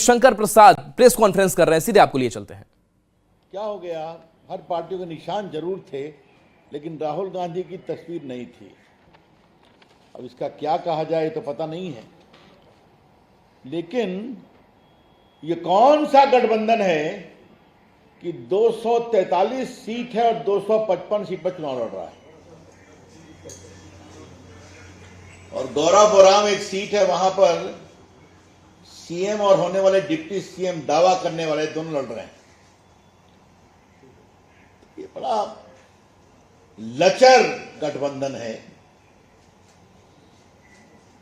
रविशंकर प्रसाद press conference कर रहे हैं, सीधे आपको लिए चलते हैं। क्या हो गया, हर पार्टियों के निशान जरूर थे, लेकिन राहुल गांधी की तस्वीर नहीं थी। अब इसका क्या कहा जाए तो पता नहीं है, लेकिन ये कौन सा गठबंधन है कि 243 सीट है और 255 सीट पर चुनाव लड़ रहा है। और गौराबोराम एक सीट है, वहां पर सीएम और होने वाले डिप्टी सीएम दावा करने वाले दोनों लड़ रहे हैं। ये बड़ा लचर गठबंधन है।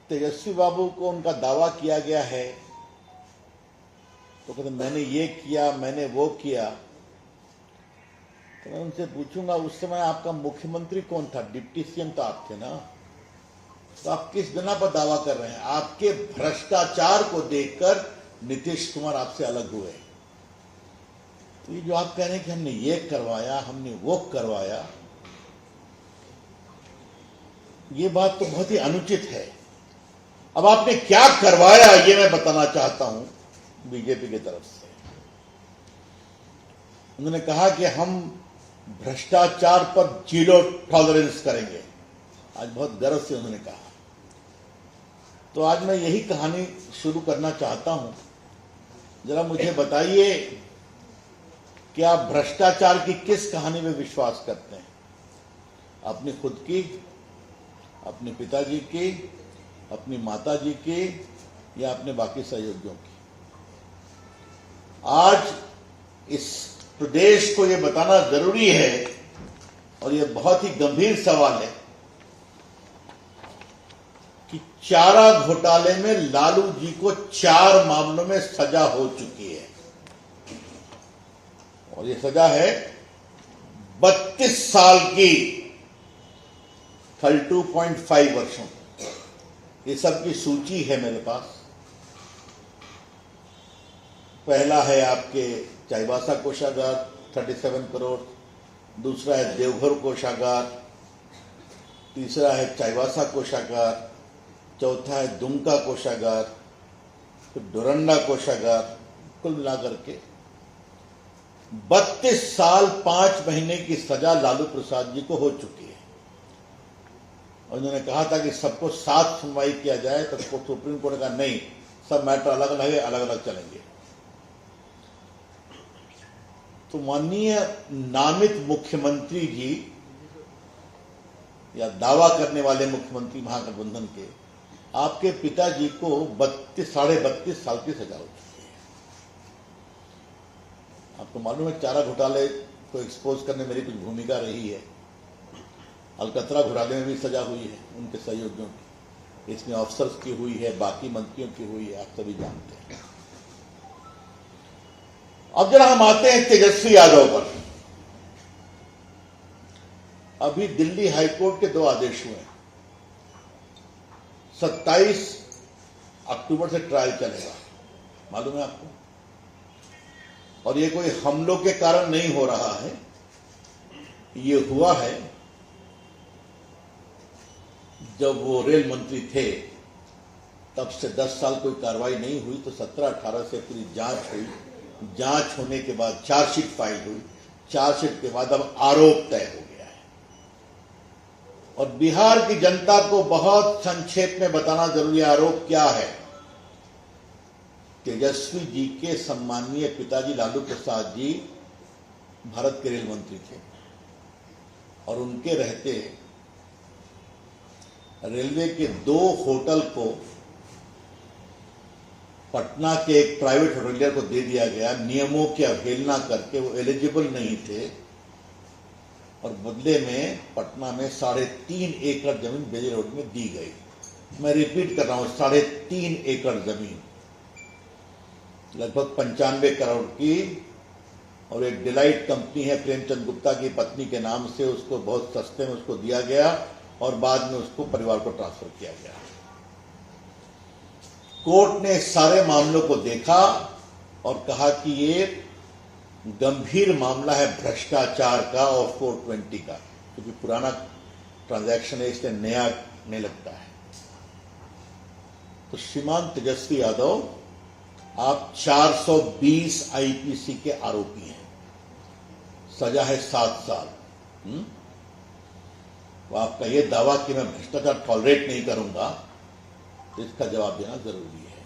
तेजस्वी बाबू को उनका दावा किया गया है तो कहते मैंने ये किया, मैंने वो किया। तो मैं उनसे पूछूंगा, उस समय आपका मुख्यमंत्री कौन था? डिप्टी सीएम तो आप थे ना। तो आप किस बिना पर दावा कर रहे हैं? आपके भ्रष्टाचार को देखकर नीतीश कुमार आपसे अलग हुए। तो ये जो आप कह रहे हैं कि हमने ये करवाया, हमने वो करवाया, ये बात तो बहुत ही अनुचित है। अब आपने क्या करवाया ये मैं बताना चाहता हूं बीजेपी की तरफ से। उन्होंने कहा कि हम भ्रष्टाचार पर 0 टॉलरेंस करेंगे। आज बहुत गर्व से उन्होंने कहा। तो आज मैं यही कहानी शुरू करना चाहता हूं। जरा मुझे बताइए कि आप भ्रष्टाचार की किस कहानी में विश्वास करते हैं? अपनी खुद की, अपने पिताजी की, अपनी माताजी की, या अपने बाकी सहयोगियों की? आज इस प्रदेश को यह बताना जरूरी है, और यह बहुत ही गंभीर सवाल है कि चारा घोटाले में लालू जी को 4 मामलों में सजा हो चुकी है, और यह सजा है 32 साल की, 32.5 वर्षों। ये सब की सूची है मेरे पास। पहला है आपके चाईबासा कोषागार 37 करोड़, दूसरा है देवघर कोषागार, तीसरा है चाईबासा कोषागार, चौथा है दुमका कोषागार, फिर डोरंडा कोषागार। कुल मिलाकर के 32 साल 5 महीने की सजा लालू प्रसाद जी को हो चुकी है। और उन्होंने कहा था कि सबको साथ सुनवाई किया जाए, तो सुप्रीम कोर्ट ने कहा नहीं, सब मैटर अलग अलग है, अलग अलग चलेंगे। तो माननीय नामित मुख्यमंत्री जी या दावा करने वाले मुख्यमंत्री महागठबंधन के, आपके पिताजी को 32.5 साल की सजा हो चुकी है। आपको मालूम है चारा घोटाले को एक्सपोज करने मेरी कुछ भूमिका रही है। अलकतरा घोटाले में भी सजा हुई है उनके सहयोगियों की, इसमें अफसर्स की हुई है, बाकी मंत्रियों की हुई है, आप सभी जानते हैं। अब जरा हम आते हैं तेजस्वी यादव पर। अभी दिल्ली हाईकोर्ट के 2 आदेश हुए। 27 अक्टूबर से ट्रायल चलेगा, मालूम है आपको। और ये कोई हमलों के कारण नहीं हो रहा है, ये हुआ है जब वो रेल मंत्री थे, तब से 10 साल कोई कार्रवाई नहीं हुई, तो 17-18 से पूरी जांच हुई। जांच होने के बाद चार्जशीट फाइल हुई, चार्जशीट के बाद अब आरोप तय हो गया है। और बिहार की जनता को बहुत संक्षेप में बताना जरूरी है आरोप क्या है। तेजस्वी जी के सम्मानीय पिताजी लालू प्रसाद जी भारत के रेल मंत्री थे, और उनके रहते रेलवे के 2 होटल को पटना के एक प्राइवेट होटलियर को दे दिया गया, नियमों की अवहेलना करके। वो एलिजिबल नहीं थे, और बदले में पटना में 3.5 एकड़ जमीन बेली रोड में दी गई। मैं रिपीट कर रहा हूं, 3.5 एकड़ जमीन, लगभग 95 करोड़ की। और एक डिलाइट कंपनी है प्रेमचंद गुप्ता की पत्नी के नाम से, उसको बहुत सस्ते में उसको दिया गया, और बाद में उसको परिवार को ट्रांसफर किया गया। कोर्ट ने सारे मामलों को देखा और कहा कि ये गंभीर मामला है भ्रष्टाचार का और 420 का, क्योंकि पुराना ट्रांजैक्शन है, इसलिए नया नहीं लगता है। तो श्रीमान तेजस्वी यादव आप 420 आईपीसी के आरोपी हैं, सजा है 7 साल। तो आपका यह दावा कि मैं भ्रष्टाचार टॉलरेट नहीं करूंगा, तो इसका जवाब देना जरूरी है।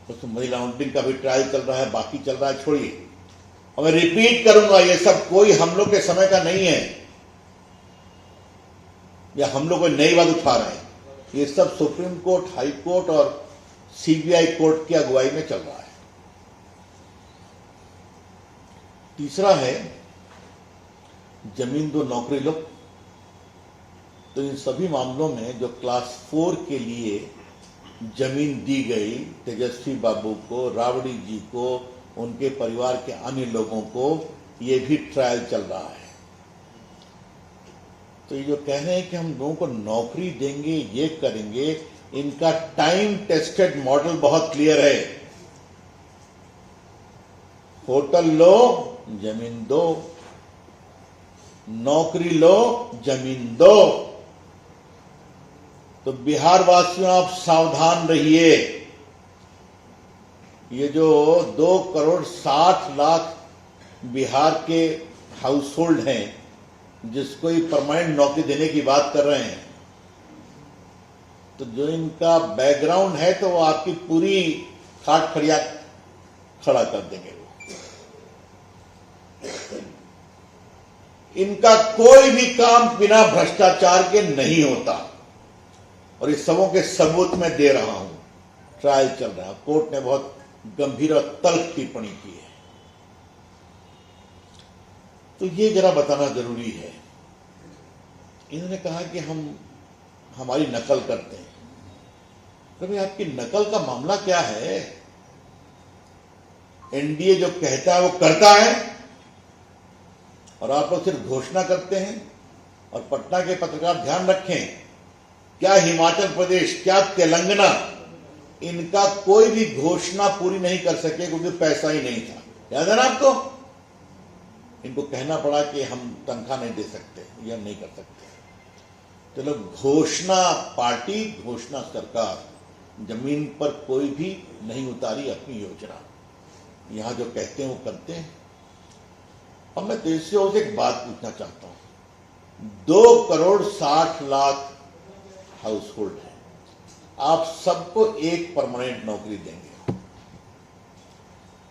उसमें मनी लॉन्ड्रिंग का भी ट्रायल चल रहा है, बाकी चल रहा है, छोड़िए। और मैं रिपीट करूंगा, ये सब कोई हम लोग के समय का नहीं है, या हम लोग कोई नई बात उठा रहे हैं। ये सब सुप्रीम कोर्ट, हाई कोर्ट और सीबीआई कोर्ट की अगुवाई में चल रहा है। तीसरा है जमीन दो नौकरी लो। तो इन सभी मामलों में जो क्लास 4 के लिए जमीन दी गई तेजस्वी बाबू को, राबड़ी जी को, उनके परिवार के अन्य लोगों को, ये भी ट्रायल चल रहा है। तो ये जो कह रहे हैं कि हम लोगों को नौकरी देंगे, ये करेंगे, इनका टाइम टेस्टेड मॉडल बहुत क्लियर है। होटल लो, जमीन दो, नौकरी लो, जमीन दो। तो बिहार वासियों, आप सावधान रहिए। ये जो 2,60,00,000 बिहार के हाउस होल्ड हैं, जिसको ये परमानेंट नौकरी देने की बात कर रहे हैं, तो जो इनका बैकग्राउंड है, तो वो आपकी पूरी खाट खड़िया खड़ा कर देंगे। इनका कोई भी काम बिना भ्रष्टाचार के नहीं होता, और इस सबों के सबूत मैं दे रहा हूं। ट्रायल चल रहा है, कोर्ट ने बहुत गंभीर और तल्ख टिप्पणी की है। तो ये जरा बताना जरूरी है। इन्होंने कहा कि हमारी नकल करते हैं। तो भाई, आपकी नकल का मामला क्या है? एनडीए जो कहता है वो करता है, और आप लोग सिर्फ घोषणा करते हैं। और पटना के पत्रकार ध्यान रखें, क्या हिमाचल प्रदेश, क्या तेलंगाना, इनका कोई भी घोषणा पूरी नहीं कर सके क्योंकि पैसा ही नहीं था। याद है ना आपको? इनको कहना पड़ा कि हम तनख्वाह नहीं दे सकते, या नहीं कर सकते। चलो, घोषणा पार्टी, घोषणा सरकार, जमीन पर कोई भी नहीं उतारी अपनी योजना। यहां जो कहते हैं वो करते हैं। अब मैं देश से और एक बात पूछना चाहता हूं। 2,60,00,000 हाउस होल्ड है, आप सबको एक परमानेंट नौकरी देंगे।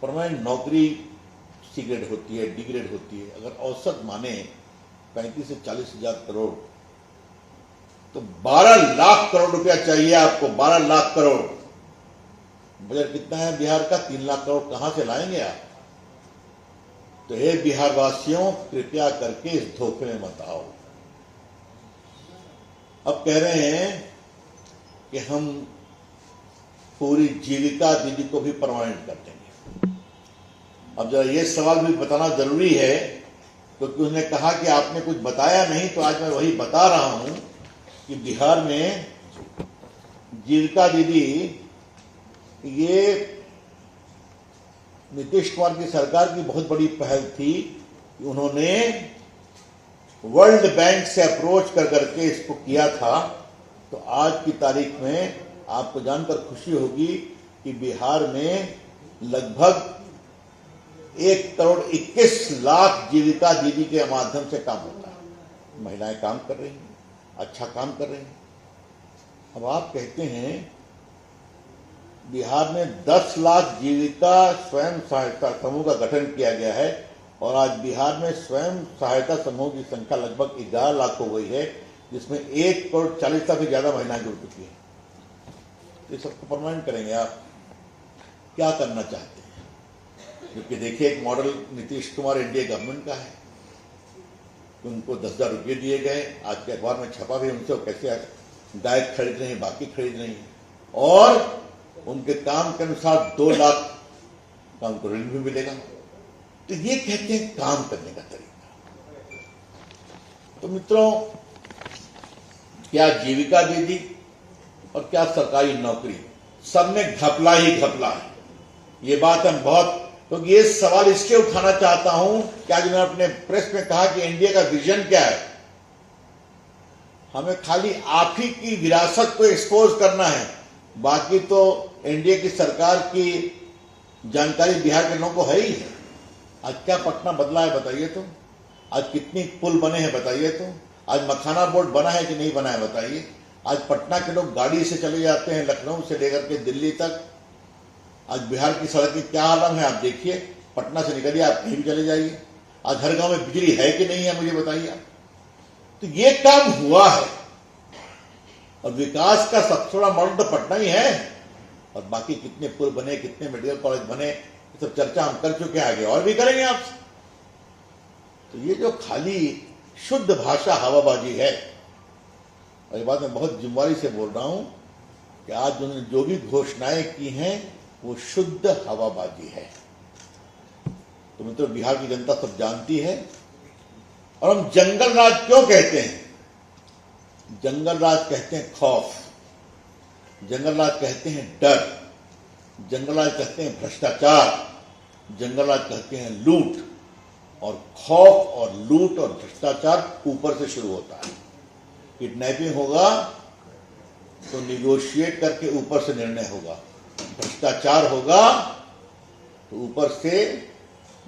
परमानेंट नौकरी सी ग्रेड होती है, डी ग्रेड होती है। अगर औसत माने 35 से 40 हजार करोड़, तो 12 लाख करोड़ रुपया चाहिए आपको। 12 लाख करोड़। बजट कितना है बिहार का? 3 लाख करोड़ कहां से लाएंगे आप? तो हे बिहार वासियों, कृपया करके इस धोखे में मत आओ। अब कह रहे हैं कि हम पूरी जीविका दीदी को भी परमानेंट कर देंगे। अब जरा ये सवाल भी बताना जरूरी है, क्योंकि उसने कहा कि आपने कुछ बताया नहीं, तो आज मैं वही बता रहा हूं कि बिहार में जीविका दीदी, ये नीतीश कुमार की सरकार की बहुत बड़ी पहल थी कि उन्होंने वर्ल्ड बैंक से अप्रोच कर करके इसको किया था। तो आज की तारीख में आपको जानकर खुशी होगी कि बिहार में लगभग 1,21,00,000 जीविका दीदी के माध्यम से काम होता है। महिलाएं काम कर रही हैं, अच्छा काम कर रही हैं। अब आप कहते हैं बिहार में 10 लाख जीविका स्वयं सहायता समूह का गठन किया गया है, और आज बिहार में स्वयं सहायता समूह की संख्या लगभग 11 लाख हो गई है, जिसमें 1,40,00,000 से भी ज्यादा महिलाएं जुड़ चुकी हैं। ये सबको परमानेंट करेंगे आप? क्या करना चाहते हैं? क्योंकि देखिए, एक model Nitish Kumar NDA government का है। उनको 10,000 रुपये दिए गए, आज के अखबार में छपा भी उनसे, कैसे गाय खरीद रहे हैं, बाकी खरीद रही हैं, और उनके काम के अनुसार 2 लाख का उनको ऋण भी मिलेगा। तो ये कहते हैं काम करने का तरीका। तो मित्रों, क्या जीविका दीदी और क्या सरकारी नौकरी, सब में घपला ही घपला है। ये बात हम बहुत, क्योंकि ये सवाल इसलिए उठाना चाहता हूं कि आज मैंने अपने प्रेस में कहा कि एनडीए का विजन क्या है। हमें खाली आप ही की विरासत को एक्सपोज करना है, बाकी तो एनडीए की सरकार की जानकारी बिहार के लोगों को है ही है। आज क्या पटना बदला है बताइए तो, आज कितनी पुल बने हैं बताइए तो, आज मखाना बोर्ड बना है कि नहीं बना है बताइए। आज पटना के लोग गाड़ी से चले जाते हैं लखनऊ से लेकर के दिल्ली तक। आज बिहार की सड़क की क्या हालत है आप देखिए, पटना से निकलिए आप कहीं भी चले जाइए। आज हर गांव में बिजली है कि नहीं है मुझे बताइए आप। तो ये काम हुआ है और विकास का सबसे बड़ा मॉडल तो पटना ही है। और बाकी कितने पुल बने, कितने मेडिकल कॉलेज बने, ये सब चर्चा हम कर चुके हैं, आगे और भी करेंगे आपसे। तो ये जो खाली शुद्ध भाषा हवाबाजी है, और ये बात मैं बहुत जिम्मेदारी से बोल रहा हूं कि आज उन्होंने जो भी घोषणाएं की हैं वो शुद्ध हवाबाजी है। तो मित्रों, बिहार की जनता सब जानती है। और हम जंगल राज क्यों कहते हैं? जंगल राज कहते हैं खौफ, जंगल राज कहते हैं डर, जंगल राज कहते हैं भ्रष्टाचार, जंगल राज कहते हैं लूट। और खौफ और लूट और भ्रष्टाचार ऊपर से शुरू होता है। किडनैपिंग होगा तो निगोशिएट करके ऊपर से निर्णय होगा, भ्रष्टाचार होगा तो ऊपर से,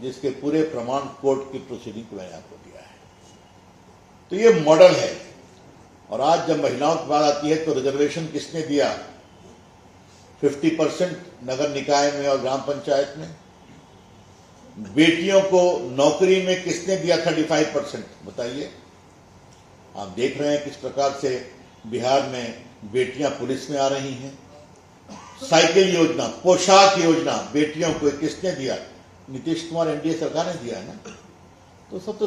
जिसके पूरे प्रमाण कोर्ट की प्रोसीडिंग को मैंने आपको दिया है। तो ये मॉडल है। और आज जब महिलाओं की बात आती है तो रिजर्वेशन किसने दिया? 50% नगर निकाय में और ग्राम पंचायत में। बेटियों को नौकरी में किसने दिया 35%? बताइए। आप देख रहे हैं किस प्रकार से बिहार में बेटियां पुलिस में आ रही हैं। साइकिल योजना, पोशाक योजना बेटियों को किसने दिया? नीतीश कुमार एनडीए सरकार ने दिया है ना। तो सब तो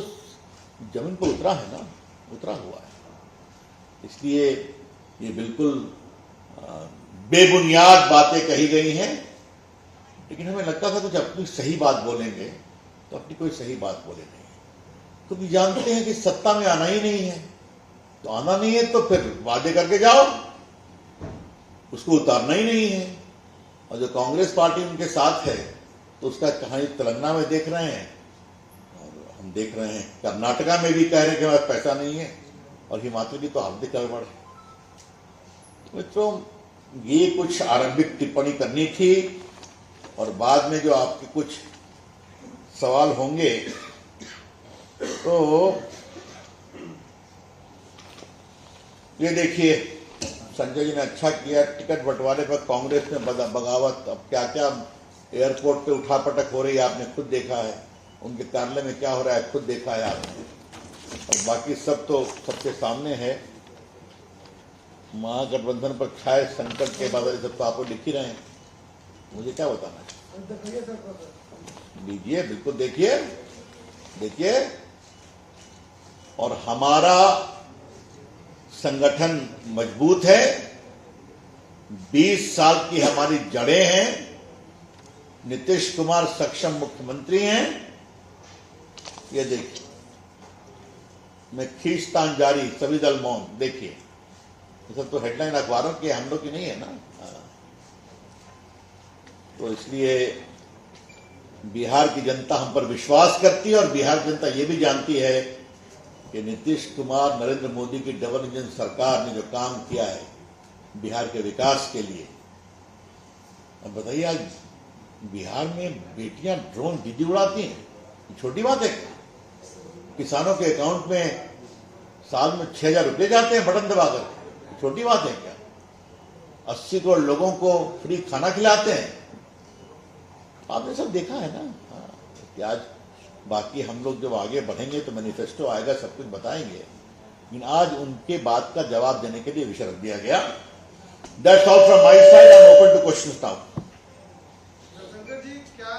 जमीन पर उतरा है ना, उतरा हुआ है। इसलिए ये बिल्कुल बेबुनियाद बातें कही गई हैं। लेकिन हमें लगता था कुछ अपनी सही बात बोलेंगे, तो अपनी कोई सही बात बोले नहीं, क्योंकि जानते हैं कि सत्ता में आना ही नहीं है। तो आना नहीं है तो फिर वादे करके जाओ, उसको उतारना ही नहीं है। और जो कांग्रेस पार्टी उनके साथ है तो उसका कहानी तेलंगाना में देख रहे हैं, और हम देख रहे हैं कर्नाटका में भी कह रहे हैं कि हमारे पैसा नहीं है, और हिमाचल की तो हार्दिक गड़बड़ है। मित्रों, ये कुछ आरंभिक टिप्पणी करनी थी, और बाद में जो आपके कुछ सवाल होंगे तो ये देखिए, संजय जी ने अच्छा किया, टिकट बंटवारे पर कांग्रेस में बगावत। अब क्या क्या एयरपोर्ट पे उठापटक हो रही है आपने खुद देखा है, उनके कार्यालय में क्या हो रहा है खुद देखा है आपने। और बाकी सब तो सबके सामने है। महागठबंधन पर छाए संकट के बाद सब तो आपको लिख ही रहे हैं, मुझे क्या बताना है। लीजिए, बिल्कुल देखिए देखिए। और हमारा संगठन मजबूत है, 20 साल की हमारी जड़ें हैं, नीतीश कुमार सक्षम मुख्यमंत्री हैं। ये देखिए, मैं खींचतान जारी, सभी दल मौन। देखिए, ये सब तो हेडलाइन अखबारों की, हम लोग की नहीं है ना। तो इसलिए बिहार की जनता हम पर विश्वास करती है, और बिहार की जनता ये भी जानती है कि नीतीश कुमार, नरेंद्र मोदी की डबल इंजन सरकार ने जो काम किया है बिहार के विकास के लिए। अब बताइए, आज बिहार में बेटियां ड्रोन दीदी उड़ाती हैं, छोटी बात है। किसानों के अकाउंट में साल में 6,000 रुपये जाते हैं बटन दबाकर, छोटी बात है क्या? 80 करोड़ लोगों को फ्री खाना खिलाते हैं। आपने सब देखा है ना। कि आज बाकी हम लोग जब आगे बढ़ेंगे तो मैनिफेस्टो आएगा, सब कुछ बताएंगे। लेकिन आज उनके बात का जवाब देने के लिए विषय रख दिया गया। That's all from my side. I am open to questions now. Shankar ji, क्या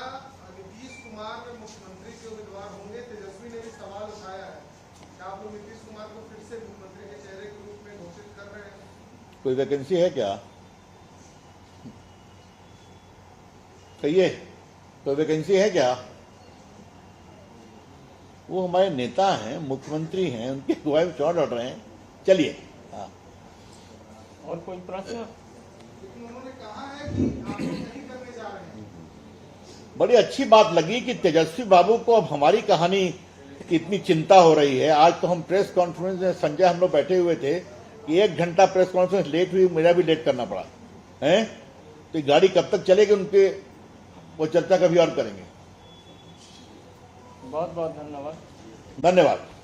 नीतीश कुमार मुख्यमंत्री के उम्मीदवार होंगे? तेजस्वी ने भी सवाल उठाया है। क्या आप लोग नीतीश कुमार को फिर से मुख्यमंत्री के चेहरे के रूप में घोषित कर रहे हैं? कोई वैकेंसी है क्या? कहिए, कोई वैकेंसी है क्या? वो हमारे नेता हैं, मुख्यमंत्री हैं, उनके अगुवाई में चुनाव लड़ रहे हैं। चलिए। हाँ, और कोई प्रश्न? लेकिन उन्होंने कहा है कि आप लोग नहीं करने जा रहे हैं। बड़ी अच्छी बात लगी कि तेजस्वी बाबू को अब हमारी कहानी की इतनी चिंता हो रही है। आज तो हम प्रेस कॉन्फ्रेंस में, संजय हम लोग बैठे हुए थे कि 1 घंटा प्रेस कॉन्फ्रेंस लेट हुई, मेरा भी लेट करना पड़ा है। तो ये गाड़ी कब तक चलेगी उनके, वो चर्चा कभी और करेंगे। बहुत बहुत धन्यवाद। धन्यवाद।